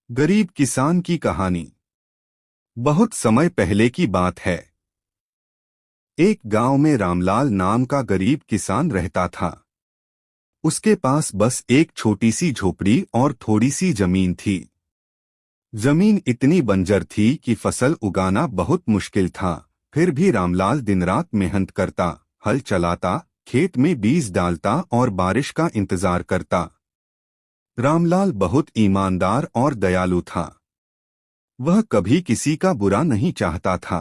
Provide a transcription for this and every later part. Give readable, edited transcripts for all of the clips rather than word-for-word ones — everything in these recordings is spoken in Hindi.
गरीब किसान की कहानी। बहुत समय पहले की बात है। एक गांव में रामलाल नाम का गरीब किसान रहता था। उसके पास बस एक छोटी सी झोपड़ी और थोड़ी सी जमीन थी। जमीन इतनी बंजर थी कि फसल उगाना बहुत मुश्किल था। फिर भी रामलाल दिन रात मेहनत करता, हल चलाता, खेत में बीज डालता और बारिश का इंतजार करता। रामलाल बहुत ईमानदार और दयालु था। वह कभी किसी का बुरा नहीं चाहता था।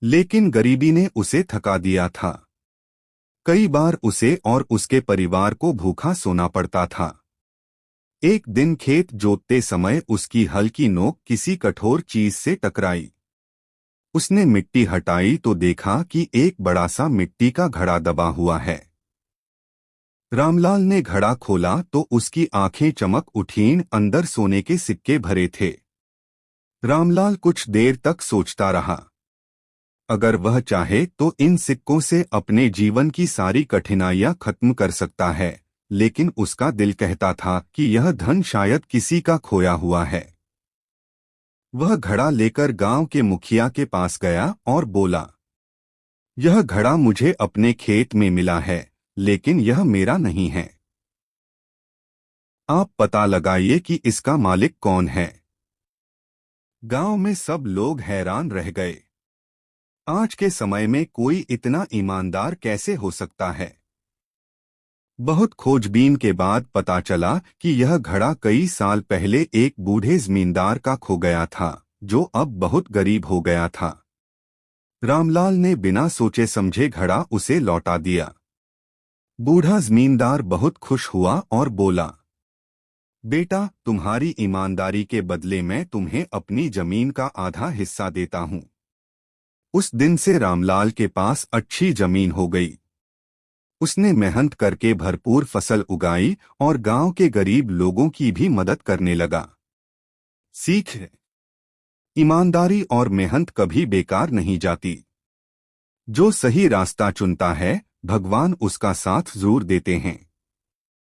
लेकिन गरीबी ने उसे थका दिया था। कई बार उसे और उसके परिवार को भूखा सोना पड़ता था। एक दिन खेत जोतते समय उसकी हल की नोक किसी कठोर चीज से टकराई। उसने मिट्टी हटाई तो देखा कि एक बड़ा सा मिट्टी का घड़ा दबा हुआ है। रामलाल ने घड़ा खोला तो उसकी आंखें चमक उठीं, अंदर सोने के सिक्के भरे थे। रामलाल कुछ देर तक सोचता रहा। अगर वह चाहे तो इन सिक्कों से अपने जीवन की सारी कठिनाइयां खत्म कर सकता है, लेकिन उसका दिल कहता था कि यह धन शायद किसी का खोया हुआ है। वह घड़ा लेकर गांव के मुखिया के पास गया और बोला, यह घड़ा मुझे अपने खेत में मिला है, लेकिन यह मेरा नहीं है। आप पता लगाइए कि इसका मालिक कौन है। गांव में सब लोग हैरान रह गए। आज के समय में कोई इतना ईमानदार कैसे हो सकता है। बहुत खोजबीन के बाद पता चला कि यह घड़ा कई साल पहले एक बूढ़े जमींदार का खो गया था, जो अब बहुत गरीब हो गया था। रामलाल ने बिना सोचे समझे घड़ा उसे लौटा दिया। बूढ़ा जमींदार बहुत खुश हुआ और बोला, बेटा, तुम्हारी ईमानदारी के बदले मैं तुम्हें अपनी जमीन का आधा हिस्सा देता हूँ। उस दिन से रामलाल के पास अच्छी जमीन हो गई। उसने मेहनत करके भरपूर फसल उगाई और गांव के गरीब लोगों की भी मदद करने लगा। सीख है, ईमानदारी और मेहनत कभी बेकार नहीं जाती। जो सही रास्ता चुनता है, भगवान उसका साथ जरूर देते हैं।